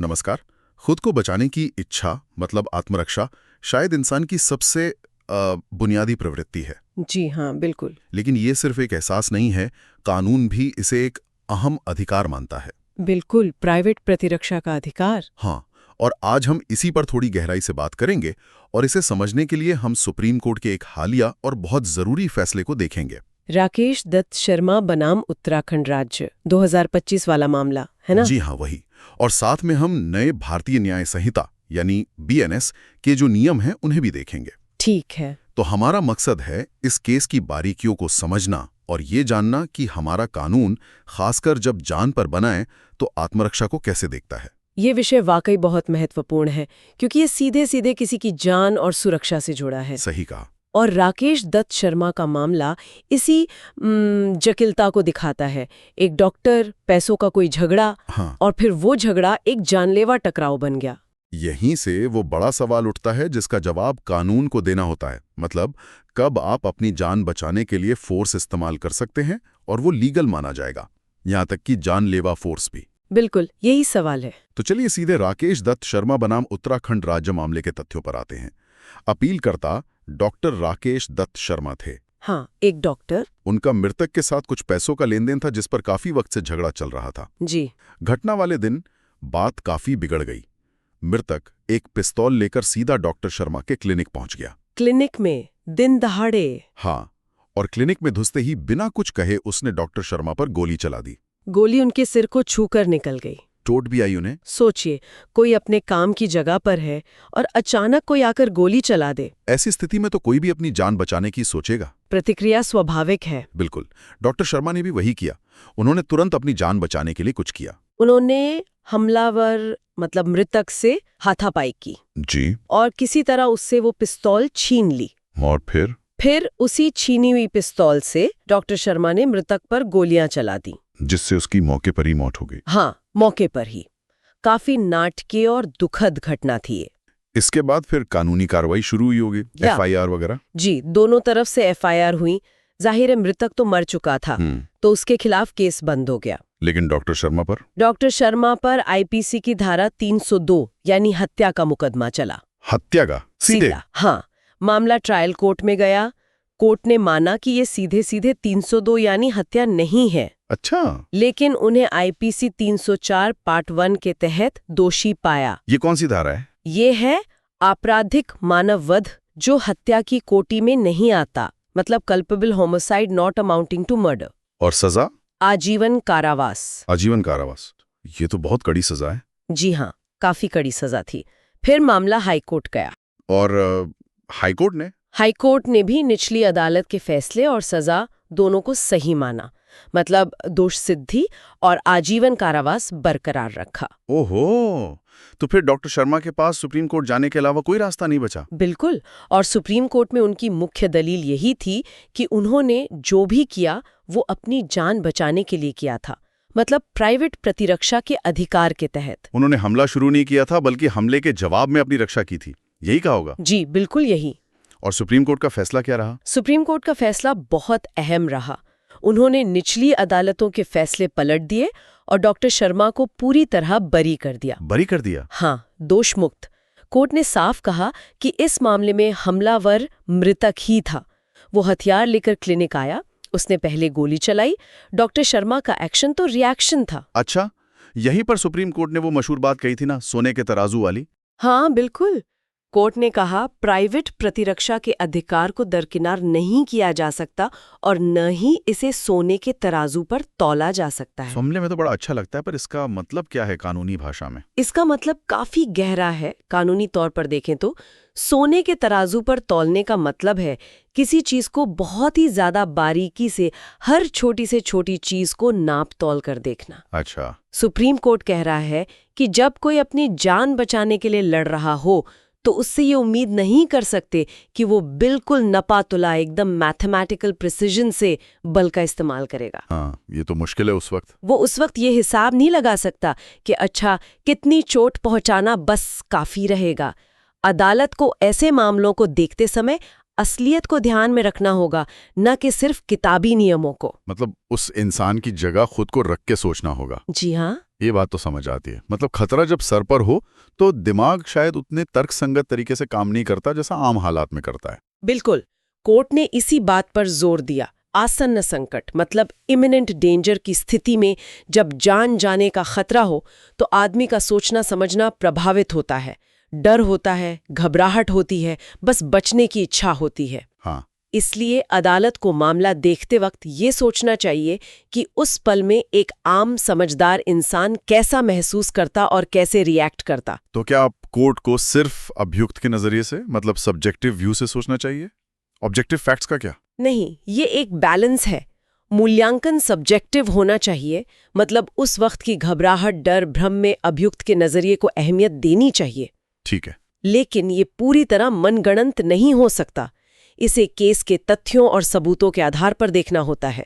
नमस्कार। खुद को बचाने की इच्छा मतलब आत्मरक्षा शायद इंसान की सबसे बुनियादी प्रवृत्ति है। जी हाँ, बिल्कुल। लेकिन ये सिर्फ एक एहसास नहीं है, कानून भी इसे एक अहम अधिकार मानता है। बिल्कुल, प्राइवेट प्रतिरक्षा का अधिकार। हाँ, और आज हम इसी पर थोड़ी गहराई से बात करेंगे और इसे समझने के लिए हम सुप्रीम कोर्ट के एक हालिया और बहुत जरूरी फैसले को देखेंगे। राकेश दत्त शर्मा बनाम उत्तराखंड राज्य 2025 वाला मामला, है ना? जी हाँ, वही। और साथ में हम नए भारतीय न्याय संहिता यानी BNS के जो नियम हैं उन्हें भी देखेंगे। ठीक है। तो हमारा मकसद है इस केस की बारीकियों को समझना और ये जानना कि हमारा कानून, खासकर जब जान पर बनाए, तो आत्मरक्षा को कैसे देखता है। ये विषय वाकई बहुत महत्वपूर्ण है क्योंकि ये सीधे सीधे किसी की जान और सुरक्षा से जुड़ा है। सही कहा। और राकेश दत्त शर्मा का मामला इसी जटिलता को दिखाता है। एक डॉक्टर, पैसों का कोई झगड़ा, हाँ। और फिर वो झगड़ा एक जानलेवा टकराव बन गया। यहीं से वो बड़ा सवाल उठता है जिसका जवाब कानून को देना होता है। मतलब कब आप अपनी जान बचाने के लिए फोर्स इस्तेमाल कर सकते हैं और वो लीगल माना जाएगा, यहाँ तक कि जानलेवा फोर्स भी। बिल्कुल, यही सवाल है। तो चलिए सीधे राकेश दत्त शर्मा बनाम उत्तराखंड राज्य मामले के तथ्यों पर आते हैं। अपीलकर्ता डॉक्टर राकेश दत्त शर्मा थे। हाँ, एक डॉक्टर। उनका मृतक के साथ कुछ पैसों का लेन देन था जिस पर काफी वक्त से झगड़ा चल रहा था। जी। घटना वाले दिन बात काफी बिगड़ गई। मृतक एक पिस्तौल लेकर सीधा डॉक्टर शर्मा के क्लिनिक पहुंच गया। क्लिनिक में दिन दहाड़े? हाँ, और क्लिनिक में घुसते ही बिना कुछ कहे उसने डॉक्टर शर्मा पर गोली चला दी। गोली उनके सिर को छूकर निकल गई। चोट भी आई उन्हें। सोचिए, कोई अपने काम की जगह पर है और अचानक कोई आकर गोली चला दे। ऐसी स्थिति में तो कोई भी अपनी जान बचाने की सोचेगा। प्रतिक्रिया स्वाभाविक है। बिल्कुल। डॉक्टर शर्मा ने भी वही किया। उन्होंने तुरंत अपनी जान बचाने के लिए कुछ किया। उन्होंने हमलावर मतलब मृतक से हाथापाई की जी। और किसी तरह उससे वो पिस्तौल छीन ली। और फिर उसी छीनी हुई पिस्तौल से डॉक्टर शर्मा ने मृतक पर गोलियां चला दी, जिससे उसकी मौके पर ही मौत हो गई। हाँ, मौके पर ही। काफी नाटकीय और दुखद घटना थी ये। इसके बाद फिर कानूनी कार्रवाई शुरू हुई होगी, FIR वगैरह। जी, दोनों तरफ से FIR हुई। जाहिर है मृतक तो मर चुका था, तो उसके खिलाफ केस बंद हो गया। लेकिन डॉक्टर शर्मा पर IPC की धारा 302 यानी हत्या का मुकदमा चला। हत्या का सीधे? हाँ। मामला ट्रायल कोर्ट में गया। कोर्ट ने माना कि ये सीधे सीधे 302 यानी हत्या नहीं है। अच्छा। लेकिन उन्हें IPC 304 पार्ट 1 के तहत दोषी पाया। ये कौन सी धारा है? ये है आपराधिक मानववध, जो हत्या की कोटि में नहीं आता। मतलब culpable homicide not amounting to murder. और सजा? आजीवन कारावास। आजीवन कारावास, ये तो बहुत कड़ी सजा है। जी हाँ, काफी कड़ी सजा थी। फिर मामला हाईकोर्ट गया। और हाईकोर्ट ने भी निचली अदालत के फैसले और सजा दोनों को सही माना। मतलब दोष सिद्धि और आजीवन कारावास बरकरार रखा। ओहो, तो फिर डॉक्टर शर्मा के पास सुप्रीम कोर्ट जाने के अलावा कोई रास्ता नहीं बचा। बिल्कुल। और सुप्रीम कोर्ट में उनकी मुख्य दलील यही थी कि उन्होंने जो भी किया वो अपनी जान बचाने के लिए किया था। मतलब प्राइवेट प्रतिरक्षा के अधिकार के तहत। उन्होंने हमला शुरू नहीं किया था, बल्कि हमले के जवाब में अपनी रक्षा की थी। यही कहा होगा। जी, बिल्कुल यही। और सुप्रीम कोर्ट का फैसला क्या रहा? सुप्रीम कोर्ट का फैसला बहुत अहम रहा। उन्होंने निचली अदालतों के फैसले पलट दिए और डॉक्टर शर्मा को पूरी तरह बरी कर दिया। बरी कर दिया? हाँ, दोष मुक्त। कोर्ट ने साफ कहा कि इस मामले में हमलावर मृतक ही था। वो हथियार लेकर क्लिनिक आया, उसने पहले गोली चलाई। डॉक्टर शर्मा का एक्शन तो रिएक्शन था। अच्छा, यहीं पर सुप्रीम कोर्ट ने वो मशहूर बात कही थी ना, सोने के तराजू वाली। हाँ, बिल्कुल। कोर्ट ने कहा प्राइवेट प्रतिरक्षा के अधिकार को दरकिनार नहीं किया जा सकता और न ही इसे सोने के तराजू पर तौला जा सकता है। सुनने में तो बड़ा अच्छा लगता है, पर इसका मतलब क्या है कानूनी भाषा में? इसका मतलब काफी गहरा है। कानूनी तौर पर देखें तो सोने के तराजू पर तौलने का मतलब है किसी चीज को बहुत ही ज्यादा बारीकी से, हर छोटी से छोटी चीज को नाप तौल कर देखना। अच्छा। सुप्रीम कोर्ट कह रहा है कि जब कोई अपनी जान बचाने के लिए लड़ रहा हो तो उससे ये उम्मीद नहीं कर सकते कि वो बिल्कुल नपातुला, एकदम मैथमेटिकल प्रिसिजन से बल का इस्तेमाल करेगा। हाँ, ये तो मुश्किल है उस वक्त। वो उस वक्त ये हिसाब नहीं लगा सकता कि अच्छा कितनी चोट पहुंचाना बस काफी रहेगा। अदालत को ऐसे मामलों को देखते समय असलियत को ध्यान में रखना होगा, न कि सिर्फ किताबी नियमों को। मतलब उस इंसान की जगह खुद को रख के सोचना होगा। जी हाँ, ये बात तो समझ आती है। मतलब खतरा जब सर पर हो तो दिमाग शायद उतने तर्कसंगत तरीके से काम नहीं करता जैसा आम हालात में करता है। बिल्कुल। कोर्ट ने इसी बात पर जोर दिया। आसन्न संकट मतलब इमिनेंट डेंजर की स्थिति में जब जान जाने का खतरा हो तो आदमी का सोचना समझना प्रभावित होता है। डर होता है, घबराहट होती है, बस बचने की इच्छा होती है। हाँ, इसलिए अदालत को मामला देखते वक्त ये सोचना चाहिए कि उस पल में एक आम समझदार इंसान कैसा महसूस करता और कैसे रिएक्ट करता। तो क्या आप कोर्ट को सिर्फ अभियुक्त के नजरिए से, मतलब सब्जेक्टिव व्यू से सोचना चाहिए? ऑब्जेक्टिव फैक्ट्स का क्या? नहीं, ये एक बैलेंस है। मूल्यांकन सब्जेक्टिव होना चाहिए, मतलब उस वक्त की घबराहट, डर, भ्रम में अभियुक्त के नजरिए को अहमियत देनी चाहिए। ठीक है। लेकिन ये पूरी तरह मनगढ़ंत नहीं हो सकता। इसे केस के तथ्यों और सबूतों के आधार पर देखना होता है।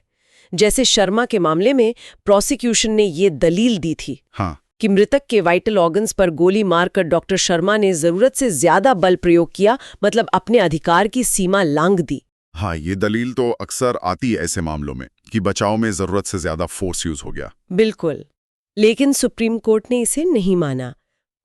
जैसे शर्मा के मामले में प्रोसिक्यूशन ने ये दलील दी थी हाँ, कि मृतक के वाइटल ऑर्गन्स पर गोली मारकर डॉक्टर शर्मा ने जरूरत से ज्यादा बल प्रयोग किया, मतलब अपने अधिकार की सीमा लांघ दी। हाँ, ये दलील तो अक्सर आती है ऐसे मामलों में कि बचाव में जरूरत से ज्यादा फोर्स यूज हो गया। बिल्कुल। लेकिन सुप्रीम कोर्ट ने इसे नहीं माना।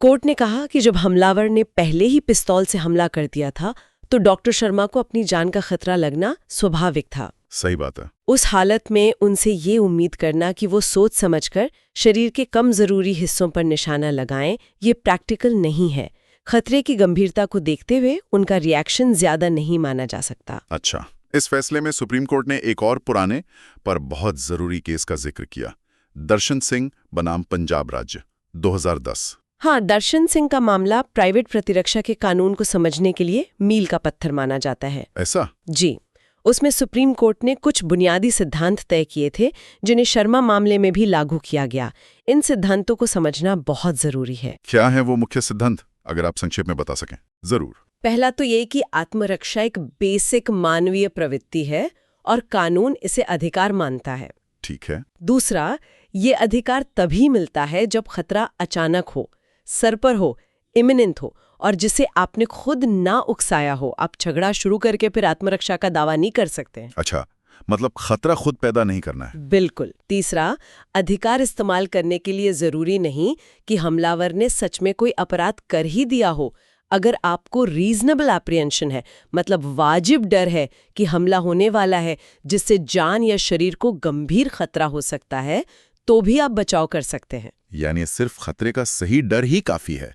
कोर्ट ने कहा कि जब हमलावर ने पहले ही पिस्तौल से हमला कर दिया था तो डॉक्टर शर्मा को अपनी जान का खतरा लगना स्वाभाविक था। सही बात है। उस हालत में उनसे ये उम्मीद करना कि वो सोच समझकर शरीर के कम जरूरी हिस्सों पर निशाना लगाएं, ये प्रैक्टिकल नहीं है। खतरे की गंभीरता को देखते हुए उनका रिएक्शन ज्यादा नहीं माना जा सकता। अच्छा, इस फैसले में सुप्रीम कोर्ट ने एक और पुराने पर बहुत जरूरी केस का जिक्र किया, दर्शन सिंह बनाम पंजाब राज्य, 2010। हाँ, दर्शन सिंह का मामला प्राइवेट प्रतिरक्षा के कानून को समझने के लिए मील का पत्थर माना जाता है। ऐसा? जी। उसमें सुप्रीम कोर्ट ने कुछ बुनियादी सिद्धांत तय किए थे जिन्हें शर्मा मामले में भी लागू किया गया। इन सिद्धांतों को समझना बहुत जरूरी है। क्या है वो मुख्य सिद्धांत, अगर आप संक्षेप में बता सकें? जरूर। पहला तो ये कि आत्मरक्षा एक बेसिक मानवीय प्रवृत्ति है और कानून इसे अधिकार मानता है। ठीक है। दूसरा, ये अधिकार तभी मिलता है जब खतरा अचानक हो, सर पर हो, इमिनेंट हो और जिसे आपने खुद ना उकसाया हो। आप झगड़ा शुरू करके फिर आत्मरक्षा का दावा नहीं कर सकते। अच्छा, मतलब खतरा खुद पैदा नहीं करना है। बिल्कुल। तीसरा, अधिकार इस्तेमाल करने के लिए जरूरी नहीं कि हमलावर ने सच में कोई अपराध कर ही दिया हो। अगर आपको रीजनेबल एप्रिहेंशन है, मतलब वाजिब डर है कि हमला होने वाला है जिससे जान या शरीर को गंभीर खतरा हो सकता है, तो भी आप बचाव कर सकते हैं। यानी सिर्फ खतरे का सही डर ही काफी है,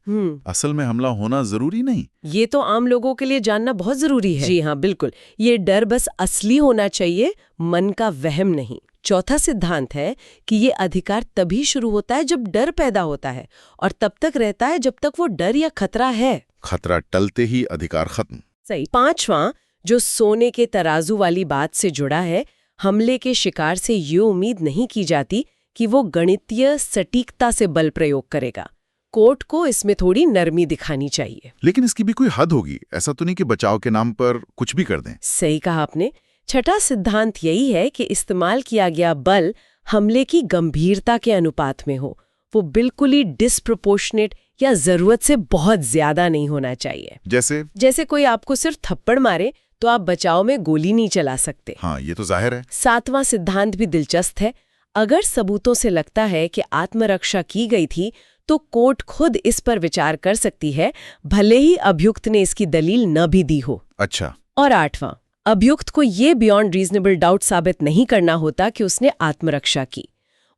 असल में हमला होना जरूरी नहीं। ये तो आम लोगों के लिए जानना बहुत जरूरी है। जी हाँ, बिल्कुल। ये डर बस असली होना चाहिए, मन का वहम नहीं। चौथा सिद्धांत है कि ये अधिकार तभी शुरू होता है जब डर पैदा होता है और तब तक रहता है जब तक वो डर या खतरा है। खतरा टलते ही अधिकार खत्म। सही। पांचवां, जो सोने के तराजू वाली बात से जुड़ा है, हमले के शिकार से ये उम्मीद नहीं की जाती कि वो गणितीय सटीकता से बल प्रयोग करेगा। कोर्ट को इसमें थोड़ी नरमी दिखानी चाहिए। लेकिन इसकी भी कोई हद होगी, ऐसा तो नहीं कि बचाव के नाम पर कुछ भी कर दें। सही कहा आपने। छठा सिद्धांत यही है कि इस्तेमाल किया गया बल हमले की गंभीरता के अनुपात में हो। वो बिल्कुल ही डिस्प्रोपोर्शनेट या जरूरत से बहुत ज्यादा नहीं होना चाहिए। जैसे कोई आपको सिर्फ थप्पड़ मारे तो आप बचाव में गोली नहीं चला सकते। हाँ, ये तो जाहिर है। सातवां सिद्धांत भी दिलचस्प है। अगर सबूतों से लगता है कि आत्मरक्षा की गई थी तो कोर्ट खुद इस पर विचार कर सकती है, भले ही अभियुक्त ने इसकी दलील न भी दी हो। अच्छा। और आठवां, अभियुक्त को ये बियॉन्ड रीजनेबल डाउट साबित नहीं करना होता कि उसने आत्मरक्षा की।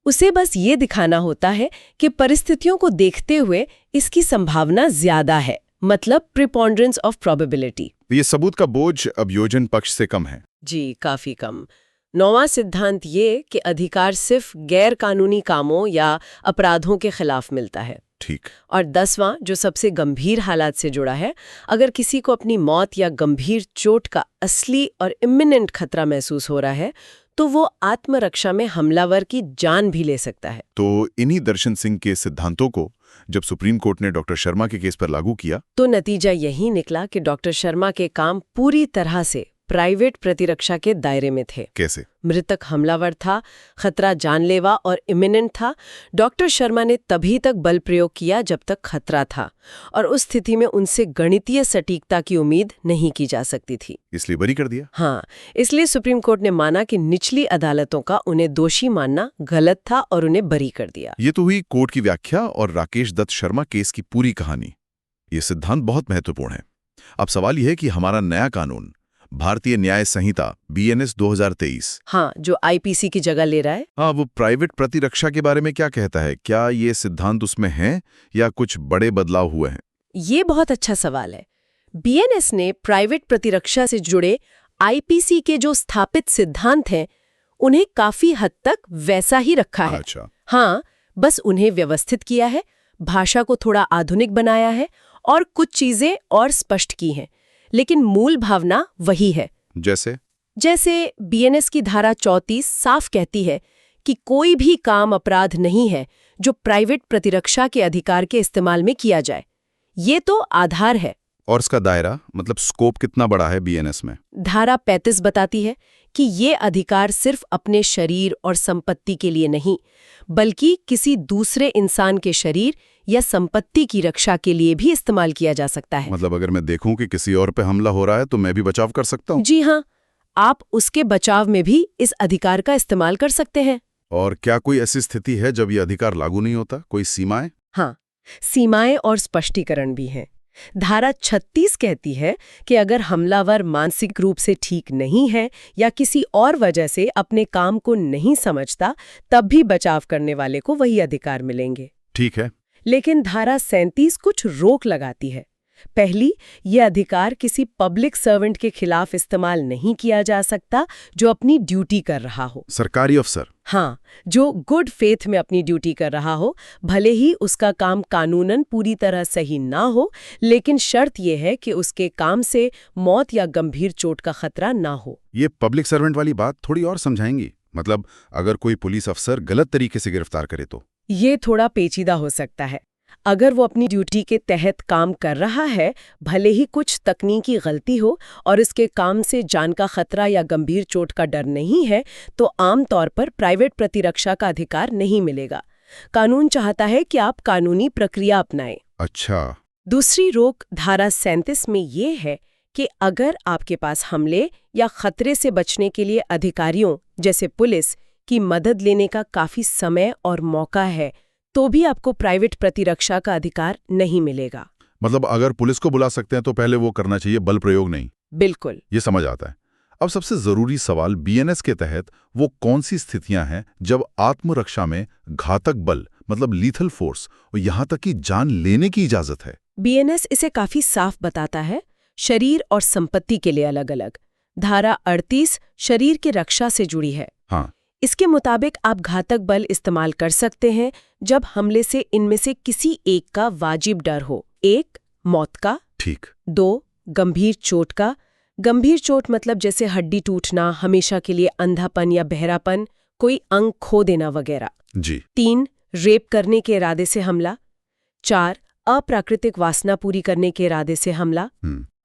उसे बस ये दिखाना होता है कि परिस्थितियों को देखते हुए इसकी संभावना ज्यादा है, मतलब प्रिपॉन्डरेंस ऑफ प्रोबेबिलिटी। ये सबूत का बोझ अभियोजन पक्ष से कम है। जी, काफी कम। नौवां सिद्धांत ये कि अधिकार सिर्फ गैर कानूनी कामों या अपराधों के खिलाफ मिलता है। ठीक। और 10वां, जो सबसे गंभीर हालात से जुड़ा है, अगर किसी को अपनी मौत या गंभीर चोट का असली और इमिनेंट खतरा महसूस हो रहा है तो वो आत्मरक्षा में हमलावर की जान भी ले सकता है। तो इन्हीं दर्शन सिंह के सिद्धांतों को जब सुप्रीम कोर्ट ने डॉक्टर शर्मा के केस पर लागू किया तो नतीजा यही निकला कि डॉक्टर शर्मा के काम पूरी तरह से प्राइवेट प्रतिरक्षा के दायरे में थे। कैसे? मृतक हमलावर था, खतरा जानलेवा और इमिनेंट था। डॉक्टर शर्मा ने तभी तक बल प्रयोग किया जब तक खतरा था, और उस स्थिति में उनसे गणितीय सटीकता की उम्मीद नहीं की जा सकती थी। इसलिए बरी कर दिया। हाँ, इसलिए सुप्रीम कोर्ट ने माना कि निचली अदालतों का उन्हें दोषी मानना गलत था और उन्हें बरी कर दिया। ये तो हुई कोर्ट की व्याख्या और राकेश दत्त शर्मा केस की पूरी कहानी। ये सिद्धांत बहुत महत्वपूर्ण है। अब सवाल यह है कि हमारा नया कानून, भारतीय न्याय संहिता BNS 2023, हाँ, जो IPC की जगह ले रहा है, हाँ, वो प्राइवेट प्रतिरक्षा के बारे में क्या कहता है? क्या ये सिद्धांत उसमें हैं या कुछ बड़े बदलाव हुए हैं? ये बहुत अच्छा सवाल है। BNS ने प्राइवेट प्रतिरक्षा से जुड़े IPC के जो स्थापित सिद्धांत हैं, उन्हें काफी हद तक वैसा ही रखा है। अच्छा। हाँ, बस उन्हें व्यवस्थित किया है, भाषा को थोड़ा आधुनिक बनाया है और कुछ चीजें और स्पष्ट की हैं, लेकिन मूल भावना वही है। जैसे BNS की धारा 34 साफ कहती है कि कोई भी काम अपराध नहीं है जो प्राइवेट प्रतिरक्षा के अधिकार के इस्तेमाल में किया जाए। ये तो आधार है। और इसका दायरा, मतलब स्कोप कितना बड़ा है BNS में? धारा 35 बताती है कि ये अधिकार सिर्फ अपने शरीर और संपत्ति के लिए नहीं, बल्कि किसी दूसरे इंसान के शरीर या संपत्ति की रक्षा के लिए भी इस्तेमाल किया जा सकता है। मतलब अगर मैं देखूं कि किसी और पे हमला हो रहा है तो मैं भी बचाव कर सकता हूं? जी हाँ, आप उसके बचाव में भी इस अधिकार का इस्तेमाल कर सकते हैं। और क्या कोई ऐसी स्थिति है जब ये अधिकार लागू नहीं होता? कोई सीमाएं? हाँ, सीमाएं और स्पष्टीकरण भी हैं। धारा 36 कहती है कि अगर हमलावर मानसिक रूप से ठीक नहीं है या किसी और वजह से अपने काम को नहीं समझता, तब भी बचाव करने वाले को वही अधिकार मिलेंगे। ठीक है। लेकिन धारा 37 कुछ रोक लगाती है। पहली, ये अधिकार किसी पब्लिक सर्वेंट के खिलाफ इस्तेमाल नहीं किया जा सकता जो अपनी ड्यूटी कर रहा हो। सरकारी अफसर? हाँ, जो गुड फेथ में अपनी ड्यूटी कर रहा हो, भले ही उसका काम कानूनन पूरी तरह सही ना हो, लेकिन शर्त यह है कि उसके काम से मौत या गंभीर चोट का खतरा ना हो। ये पब्लिक सर्वेंट वाली बात थोड़ी और समझाएंगी? मतलब अगर कोई पुलिस अफसर गलत तरीके से गिरफ्तार करे तो? ये थोड़ा पेचीदा हो सकता है। अगर वो अपनी ड्यूटी के तहत काम कर रहा है, भले ही कुछ तकनीकी गलती हो और इसके काम से जान का खतरा या गंभीर चोट का डर नहीं है, तो आमतौर पर प्राइवेट प्रतिरक्षा का अधिकार नहीं मिलेगा। कानून चाहता है कि आप कानूनी प्रक्रिया अपनाएं। अच्छा। दूसरी रोक धारा 37 में ये है कि अगर आपके पास हमले या खतरे से बचने के लिए अधिकारियों जैसे पुलिस की मदद लेने का काफी समय और मौका है, तो भी आपको प्राइवेट प्रतिरक्षा का अधिकार नहीं मिलेगा। मतलब अगर पुलिस को बुला सकते हैं तो पहले वो करना चाहिए, बल प्रयोग नहीं। बिल्कुल। ये समझ आता है। अब सबसे जरूरी सवाल, BNS के तहत वो कौन सी स्थितियां हैं जब आत्मरक्षा में घातक बल, मतलब लीथल फोर्स, और यहां तक कि जान लेने की इजाजत है? BNS इसे काफी साफ बताता है, शरीर और संपत्ति के लिए अलग अलग। धारा 38 शरीर की रक्षा से जुड़ी है। हाँ। इसके मुताबिक आप घातक बल इस्तेमाल कर सकते हैं जब हमले से इनमें से किसी एक का वाजिब डर हो। 1, मौत का। ठीक। 2, गंभीर चोट का। गंभीर चोट मतलब जैसे हड्डी टूटना, हमेशा के लिए अंधापन या बहरापन, कोई अंग खो देना वगैरह। जी। 3, रेप करने के इरादे से हमला। 4, अप्राकृतिक वासना पूरी करने के इरादे से हमला।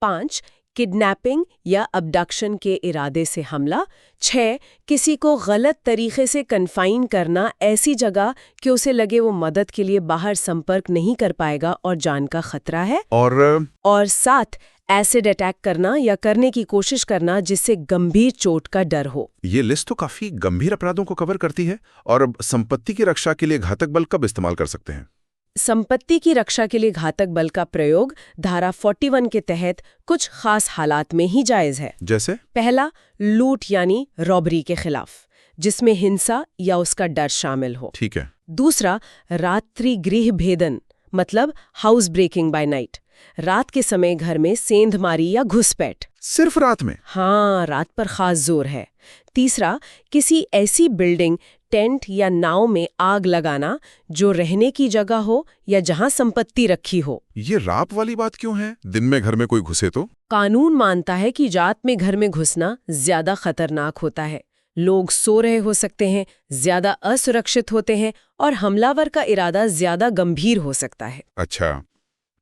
5, किडनैपिंग या अबडक्शन के इरादे से हमला। 6, किसी को गलत तरीके से कन्फाइन करना ऐसी जगह कि उसे लगे वो मदद के लिए बाहर संपर्क नहीं कर पाएगा और जान का खतरा है। और 7, एसिड अटैक करना या करने की कोशिश करना जिससे गंभीर चोट का डर हो। ये लिस्ट तो काफी गंभीर अपराधों को कवर करती है। और संपत्ति की रक्षा के लिए घातक बल कब इस्तेमाल कर सकते हैं? संपत्ति की रक्षा के लिए घातक बल का प्रयोग धारा 41 के तहत कुछ खास हालात में ही जायज है। जैसे? पहला, लूट यानी रॉबरी के खिलाफ, जिसमें हिंसा या उसका डर शामिल हो। ठीक है। दूसरा, रात्रि गृह भेदन, मतलब हाउस ब्रेकिंग बाय नाइट, रात के समय घर में सेंधमारी या घुसपैठ। सिर्फ रात में? हाँ, रात पर खास जोर है। तीसरा, किसी ऐसी बिल्डिंग, टेंट या नाव में आग लगाना जो रहने की जगह हो या जहां संपत्ति रखी हो। ये रात वाली बात क्यों है? दिन में घर में कोई घुसे तो? कानून मानता है कि रात में घर में घुसना ज्यादा खतरनाक होता है। लोग सो रहे हो सकते हैं, ज्यादा असुरक्षित होते हैं और हमलावर का इरादा ज्यादा गंभीर हो सकता है। अच्छा,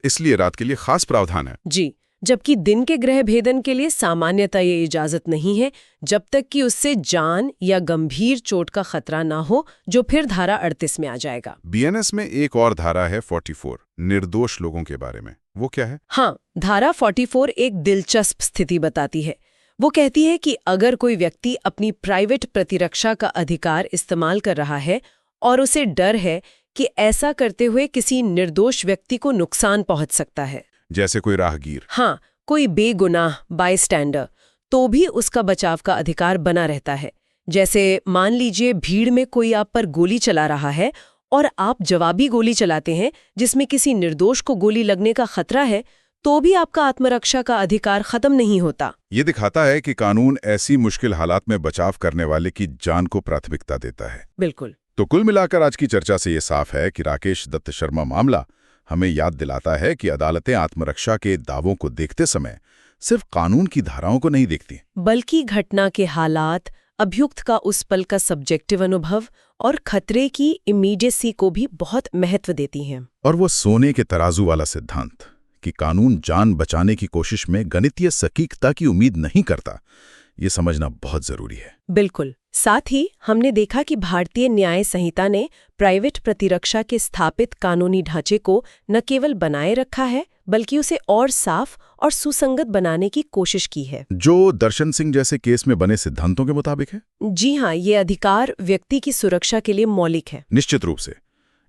इसलिए रात के लिए खास प्रावधान है। जी, जबकि दिन के ग्रह भेदन के लिए सामान्यतः ये इजाजत नहीं है जब तक कि उससे जान या गंभीर चोट का खतरा ना हो, जो फिर धारा 38 में आ जाएगा। बीएनएस में एक और धारा है 44, निर्दोष लोगों के बारे में। वो क्या है? हाँ, धारा 44 एक दिलचस्प स्थिति बताती है। वो कहती है कि अगर कोई व्यक्ति अपनी प्राइवेट प्रतिरक्षा का अधिकार इस्तेमाल कर रहा है और उसे डर है कि ऐसा करते हुए किसी निर्दोष व्यक्ति को नुकसान पहुंच सकता है, जैसे कोई राहगीर। हाँ, कोई बेगुनाह बायस्टैंडर, तो भी उसका बचाव का अधिकार बना रहता है। जैसे मान लीजिए भीड़ में कोई आप पर गोली चला रहा है और आप जवाबी गोली चलाते हैं जिसमें किसी निर्दोष को गोली लगने का खतरा है, तो भी आपका आत्मरक्षा का अधिकार खत्म नहीं होता। ये दिखाता है कि कानून ऐसी मुश्किल हालात में बचाव करने वाले की जान को प्राथमिकता देता है। बिल्कुल। तो कुल मिलाकर आज की चर्चा से ये साफ है कि राकेश दत्त शर्मा मामला हमें याद दिलाता है कि अदालतें आत्मरक्षा के दावों को देखते समय सिर्फ कानून की धाराओं को नहीं देखती, बल्कि घटना के हालात, अभियुक्त का उस पल का सब्जेक्टिव अनुभव और खतरे की इमीडिएसी को भी बहुत महत्व देती हैं। और वो सोने के तराजू वाला सिद्धांत कि कानून जान बचाने की कोशिश में गणितीय सटीकता की उम्मीद नहीं करता, ये समझना बहुत जरूरी है। बिल्कुल। साथ ही हमने देखा कि भारतीय न्याय संहिता ने प्राइवेट प्रतिरक्षा के स्थापित कानूनी ढांचे को न केवल बनाए रखा है, बल्कि उसे और साफ और सुसंगत बनाने की कोशिश की है, जो दर्शन सिंह जैसे केस में बने सिद्धांतों के मुताबिक है। जी हाँ, ये अधिकार व्यक्ति की सुरक्षा के लिए मौलिक है। निश्चित रूप से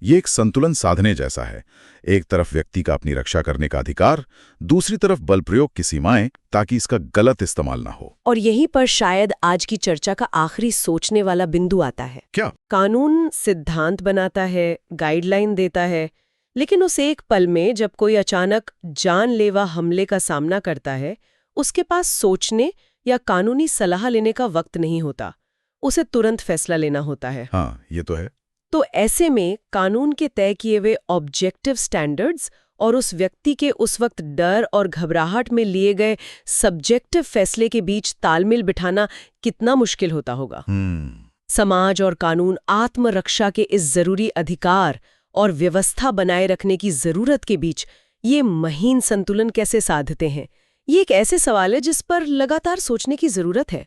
ये एक संतुलन साधने जैसा है। एक तरफ व्यक्ति का अपनी रक्षा करने का अधिकार, दूसरी तरफ बल प्रयोग की सीमाएं, ताकि इसका गलत इस्तेमाल ना हो। और यहीं पर शायद आज की चर्चा का आखिरी सोचने वाला बिंदु आता है। क्या? कानून सिद्धांत बनाता है, गाइडलाइन देता है, लेकिन उस एक पल में जब कोई अचानक जानलेवा हमले का सामना करता है, उसके पास सोचने या कानूनी सलाह लेने का वक्त नहीं होता। उसे तुरंत फैसला लेना होता है। हाँ, ये तो है। तो ऐसे में कानून के तय किए हुए ऑब्जेक्टिव स्टैंडर्ड्स और उस व्यक्ति के उस वक्त डर और घबराहट में लिए गए सब्जेक्टिव फैसले के बीच तालमेल बिठाना कितना मुश्किल होता होगा। समाज और कानून आत्मरक्षा के इस जरूरी अधिकार और व्यवस्था बनाए रखने की जरूरत के बीच ये महीन संतुलन कैसे साधते हैं, ये एक ऐसे सवाल है जिस पर लगातार सोचने की जरूरत है।